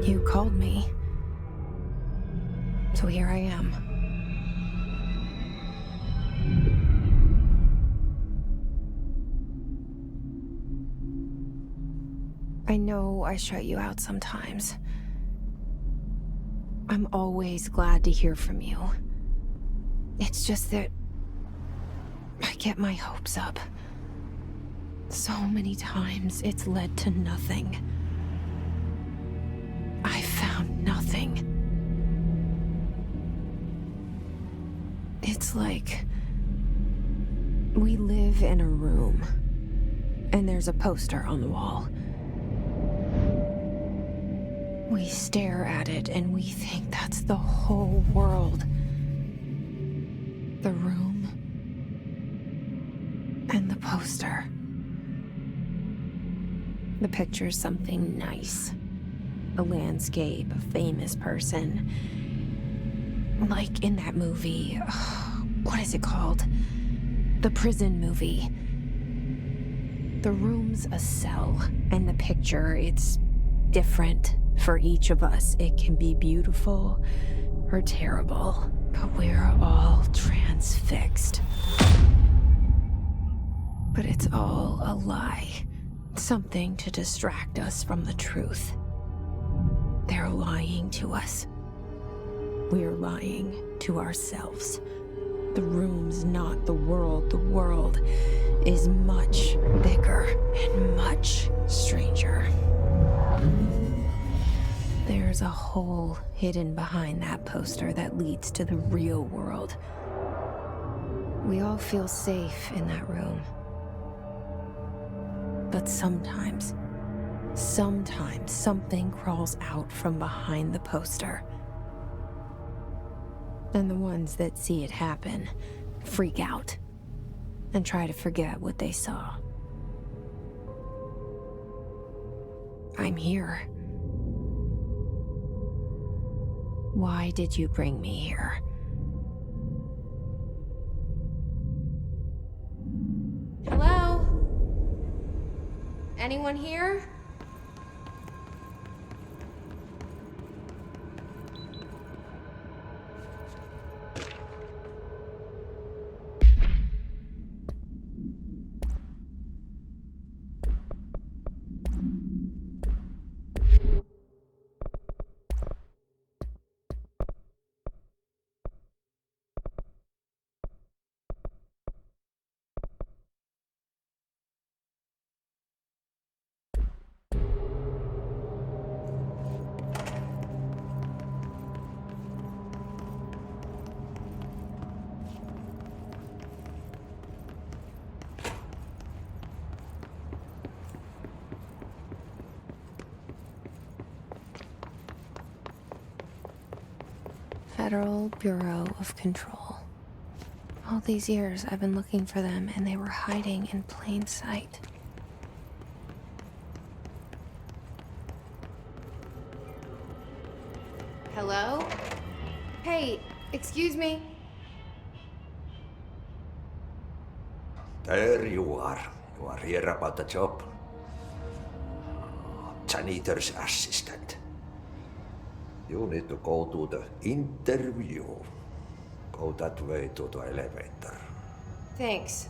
You called me. So here I am. I know I shut you out sometimes. I'm always glad to hear from you. It's just that I get my hopes up. So many times it's led to nothing. I found nothing. It's like we live in a room, and there's a poster on the wall. We stare at it and we think that's the whole world. The room and the poster. The picture's something nice. A landscape, a famous person. Like in that movie, what is it called? The prison movie. The room's a cell, and the picture, it's different for each of us. It can be beautiful or terrible, but we're all transfixed. But it's all a lie. Something to distract us from the truth. They're lying to us. We're lying to ourselves. The room's not the world. The world is much bigger and much stranger. There's a hole hidden behind that poster that leads to the real world. We all feel safe in that room. But sometimes something crawls out from behind the poster. And the ones that see it happen freak out and try to forget what they saw. I'm here. Why did you bring me here? Hello? Anyone here? Federal Bureau of Control. All these years I've been looking for them, and they were hiding in plain sight. Hello? Hey, excuse me. There you are. You are here about the job. Janitor's assistant. You need to go to the interview. Go that way to the elevator. Thanks.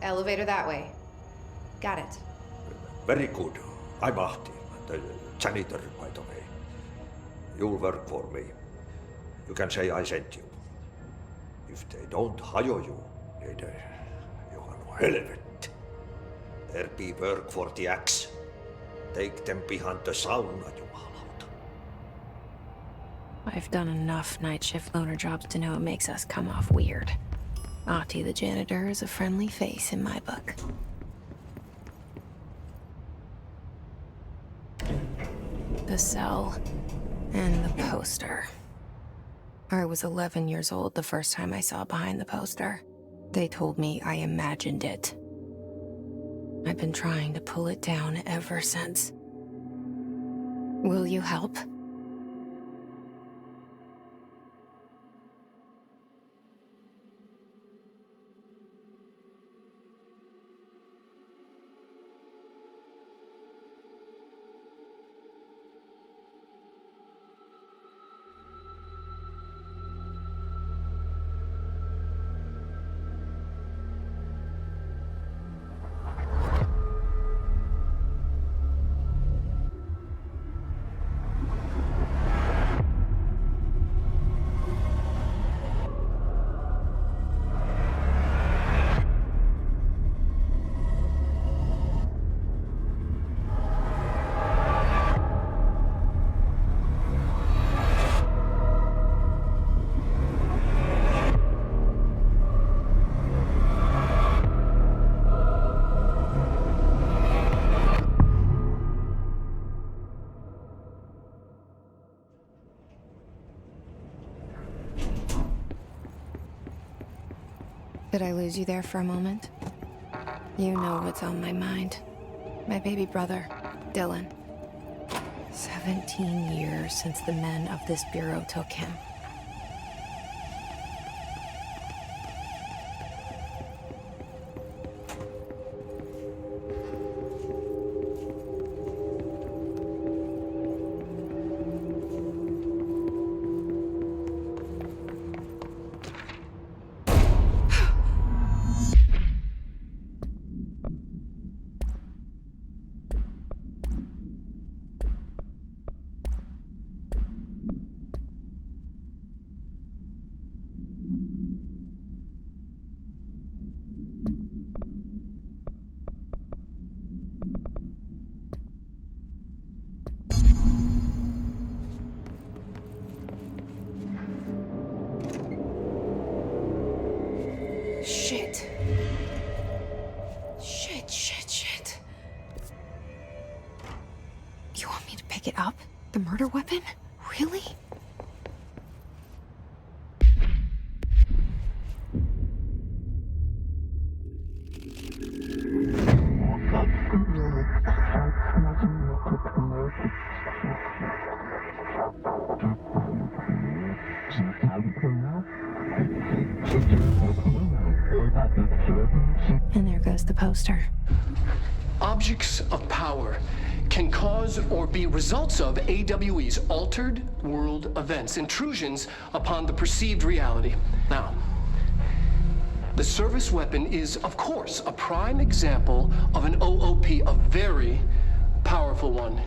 Elevator that way. Got it. Very good. I'm Ahti, the janitor, by the way. You'll work for me. You can say I sent you. If they don't hire you, niin Johan helvet. There be work for the axe. Take them behind the sauna, jumalauta. I've done enough night shift loner jobs to know it makes us come off weird. Ahti the janitor is a friendly face in my book. The cell and the poster. I was 11 years old the first time I saw behind the poster. They told me I imagined it. I've been trying to pull it down ever since. Will you help? Did I lose you there for a moment? You know what's on my mind. My baby brother, Dylan. 17 years since the men of this bureau took him. Shit. Shit. You want me to pick it up? The murder weapon? Really? And there goes the poster. Objects of power can cause or be results of AWE's altered world events, intrusions upon the perceived reality. Now, the service weapon is, of course, a prime example of an OOP, a very powerful one.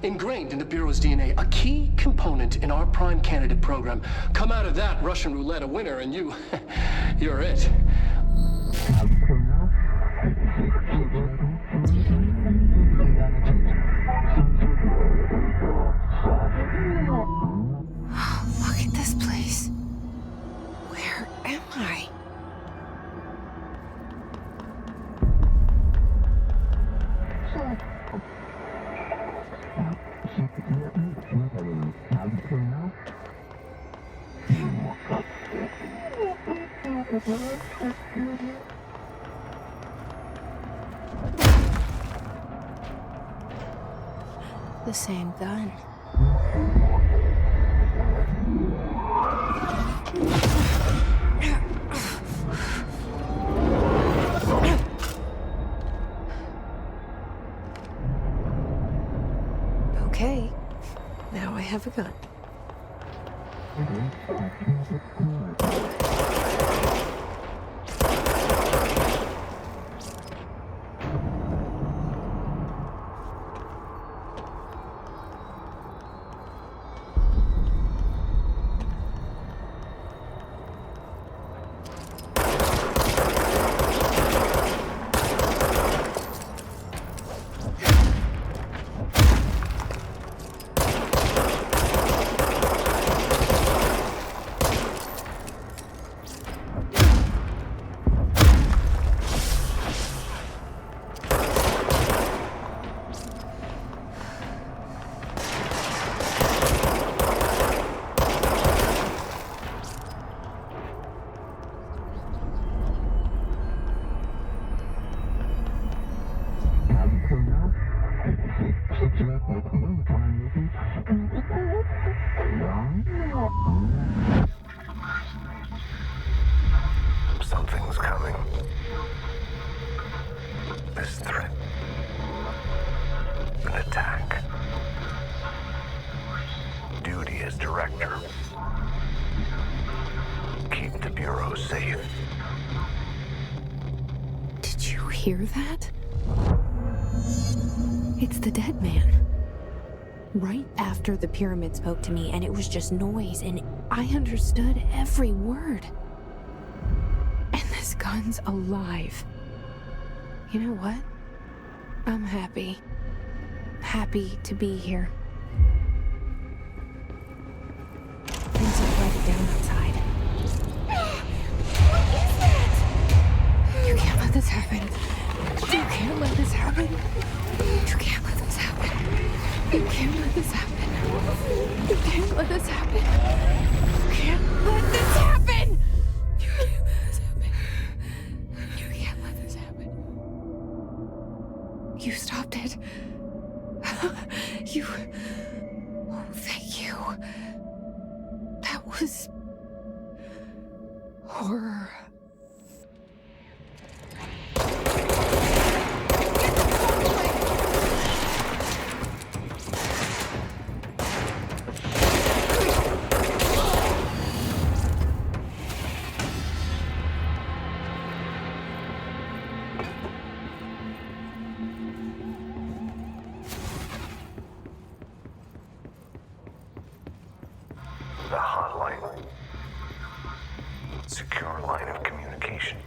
Ingrained in the Bureau's DNA, a key component in our prime candidate program. Come out of that Russian roulette a winner and you're it. Look at this place. Where am I? The same gun. Okay, now I have a gun. Something's coming. This threat. An attack. Duty as director. Keep the Bureau safe. Did you hear that? It's the dead man. Right after the pyramid spoke to me, and it was just noise, and I understood every word. And this gun's alive. You know what? I'm happy. Happy to be here. Things are quieted down outside. What is that? You can't let this happen. You can't let this happen. You can't let this happen. You can't let this happen. You can't let this happen. You can't let this happen. You can't let this happen. was horror. The hotline. Secure line of communication.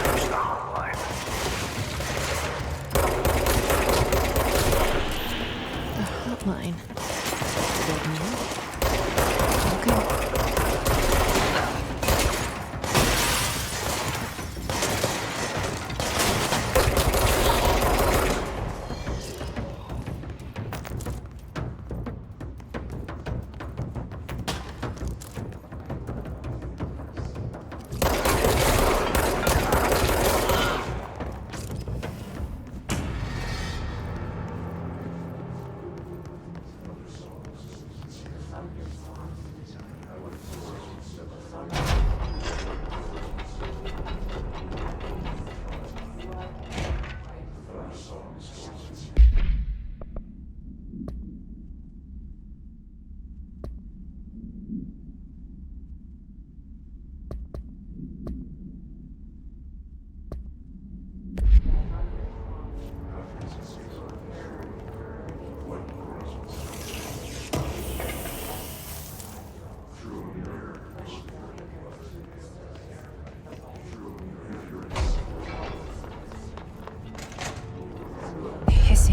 There's the hotline. The hotline. Okay.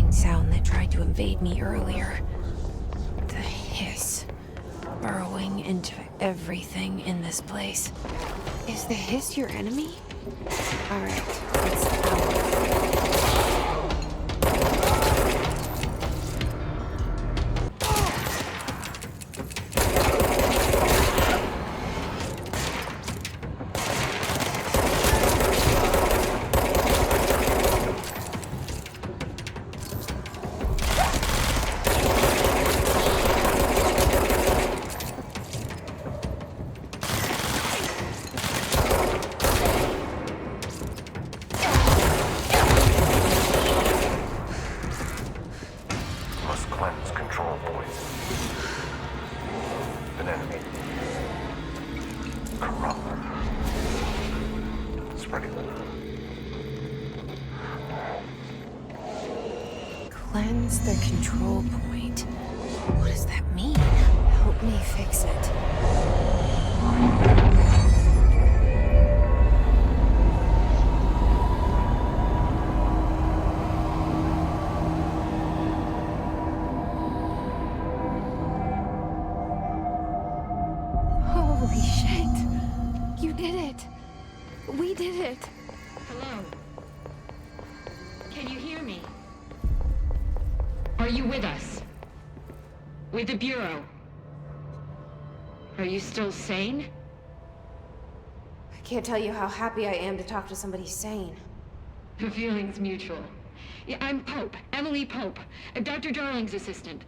Sound that tried to invade me earlier. The hiss, burrowing into everything in this place. Is the hiss your enemy? All right, let's go. Cleanse control points. An enemy. Corrupt. Spreading. Cleanse the control point. What does that mean? Help me fix it. Holy shit! You did it! We did it! Hello? Can you hear me? Are you with us? With the Bureau? Are you still sane? I can't tell you how happy I am to talk to somebody sane. The feeling's mutual. Yeah, I'm Pope, Emily Pope, Dr. Darling's assistant.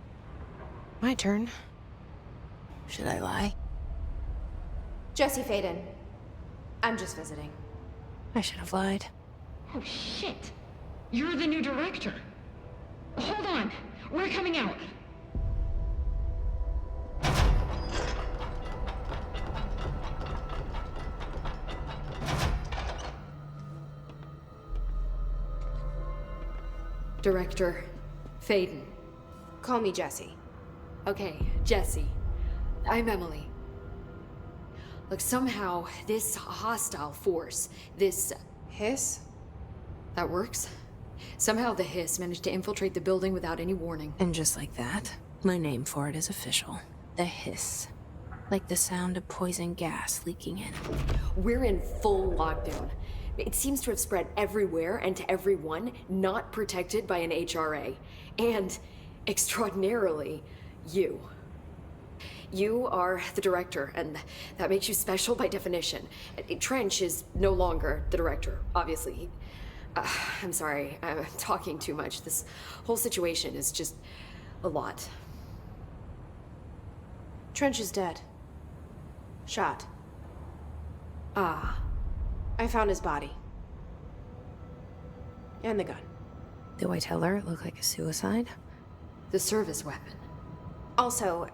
My turn. Should I lie? Jesse Faden. I'm just visiting. I should have lied. Oh, shit. You're the new director. Hold on. We're coming out. Director Faden. Call me Jesse. Okay, Jesse. I'm Emily. Look, somehow this hostile force, this... Hiss? that works? Somehow the hiss managed to infiltrate the building without any warning. And just like that, my name for it is official. The hiss. Like the sound of poison gas leaking in. We're in full lockdown. It seems to have spread everywhere and to everyone not protected by an HRA. And, extraordinarily, you. You are the director, and that makes you special by definition. Trench is no longer the director, obviously. I'm sorry, I'm talking too much. This whole situation is just A lot. Trench is dead. Shot. Ah. I found his body. And the gun. Do I tell her it looked like a suicide? The service weapon. Also,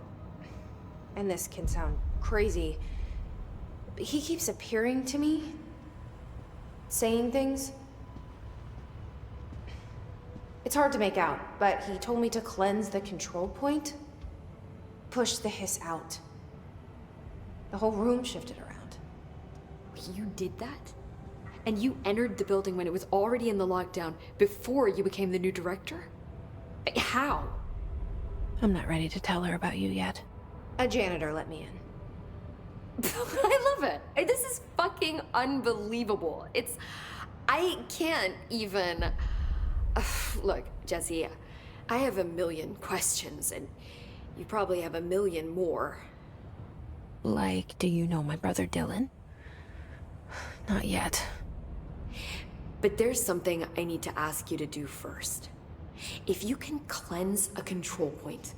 and this can sound crazy, but he keeps appearing to me, saying things. It's hard to make out, but he told me to cleanse the control point, push the hiss out. The whole room shifted around. You did that? And you entered the building when it was already in the lockdown before you became the new director? How? I'm not ready to tell her about you yet. A janitor let me in. I love it. This is fucking unbelievable. I can't even... Look, Jesse, I have a million questions, and you probably have a million more. Like, do you know my brother Dylan? Not yet. But there's something I need to ask you to do first. If you can cleanse a control point,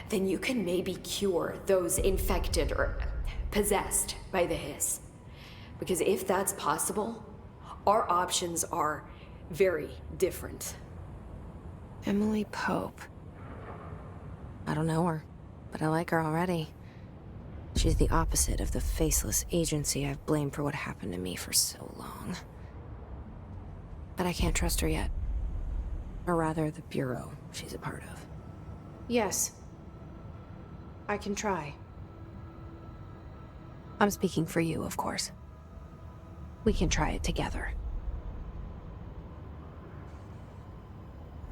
then you can maybe cure those infected or possessed by the hiss. Because if that's possible, our options are very different. Emily Pope. I don't know her, but I like her already. She's the opposite of the faceless agency I've blamed for what happened to me for so long. But I can't trust her yet. Or rather, the bureau she's a part of. Yes. I can try. I'm speaking for you, of course. We can try it together.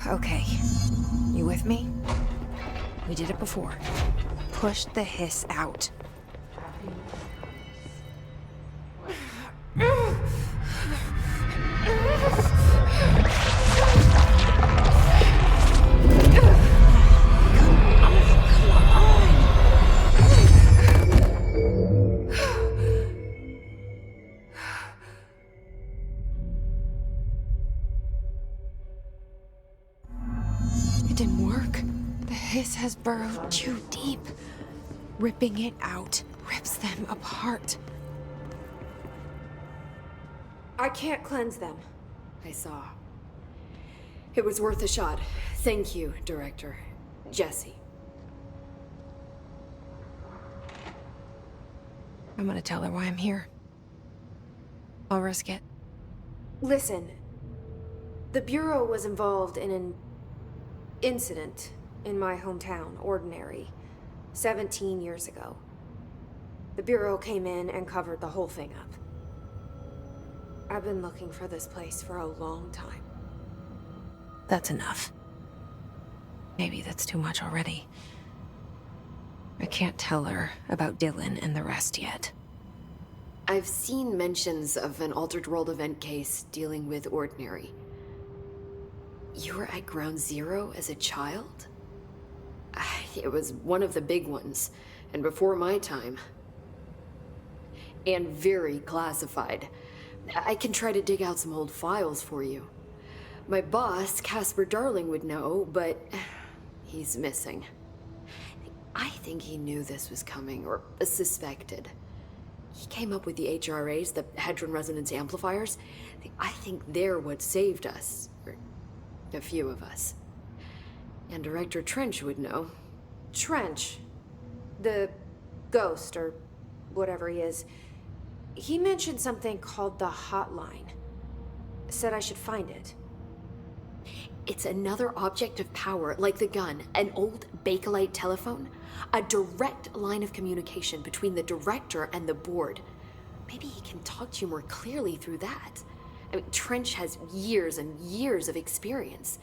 Okay. You with me? We did it before. Push the hiss out. It didn't work. The hiss has burrowed too deep. Ripping it out rips them apart. I can't cleanse them. I saw. It was worth a shot. Thank you, Director. Jesse. I'm gonna tell her why I'm here. I'll risk it. Listen, the Bureau was involved in an incident in my hometown, Ordinary, 17 years ago. The Bureau came in and covered the whole thing up. I've been looking for this place for a long time. That's enough. Maybe that's too much already. I can't tell her about Dylan and the rest yet. I've seen mentions of an Altered World event case dealing with Ordinary. You were at Ground Zero as a child? It was one of the big ones, and before my time. And very classified. I can try to dig out some old files for you. My boss, Casper Darling, would know, but he's missing. I think he knew this was coming, or suspected. He came up with the HRAs, the Hadron Resonance Amplifiers. I think they're what saved us. Or a few of us. And Director Trench would know. Trench, the ghost, or whatever he is, he mentioned something called the Hotline. Said I should find it. It's another object of power, like the gun, an old Bakelite telephone, a direct line of communication between the director and the board. Maybe he can talk to you more clearly through that. I mean, Trench has years and years of experience.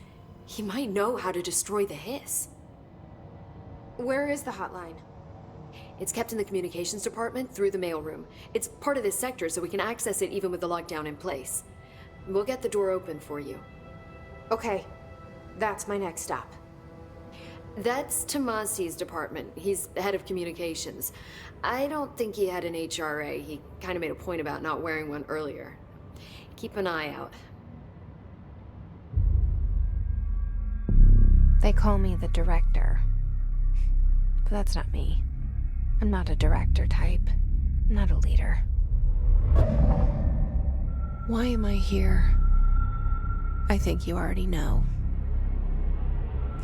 He might know how to destroy the hiss. Where is the hotline? It's kept in the communications department through the mailroom. It's part of this sector, so we can access it even with the lockdown in place. We'll get the door open for you. Okay, that's my next stop. That's Tomasi's department. He's the head of communications. I don't think he had an HRA. He kind of made a point about not wearing one earlier. Keep an eye out. Thanks. They call me the director. But that's not me. I'm not a director type. I'm not a leader. Why am I here? I think you already know.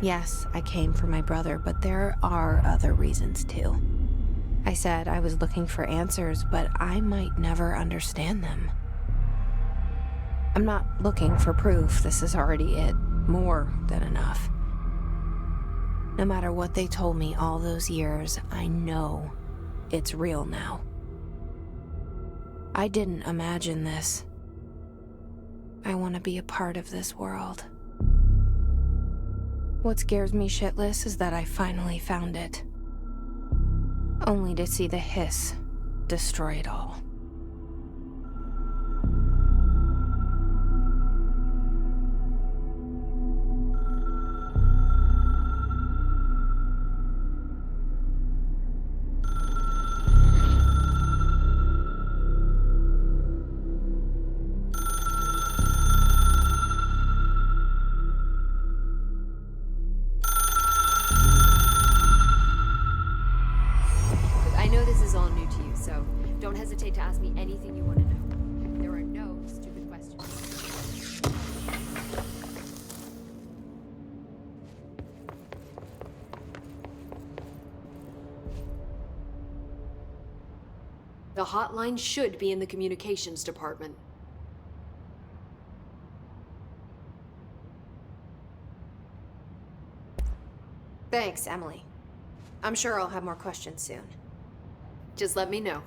Yes, I came for my brother, but there are other reasons too. I said I was looking for answers, but I might never understand them. I'm not looking for proof. This is already it. More than enough. No matter what they told me all those years, I know it's real now. I didn't imagine this. I want to be a part of this world. What scares me shitless is that I finally found it. Only to see the hiss destroy it all. I know this is all new to you, so don't hesitate to ask me anything you want to know. There are no stupid questions. The hotline should be in the communications department. Thanks, Emily. I'm sure I'll have more questions soon. Just let me know.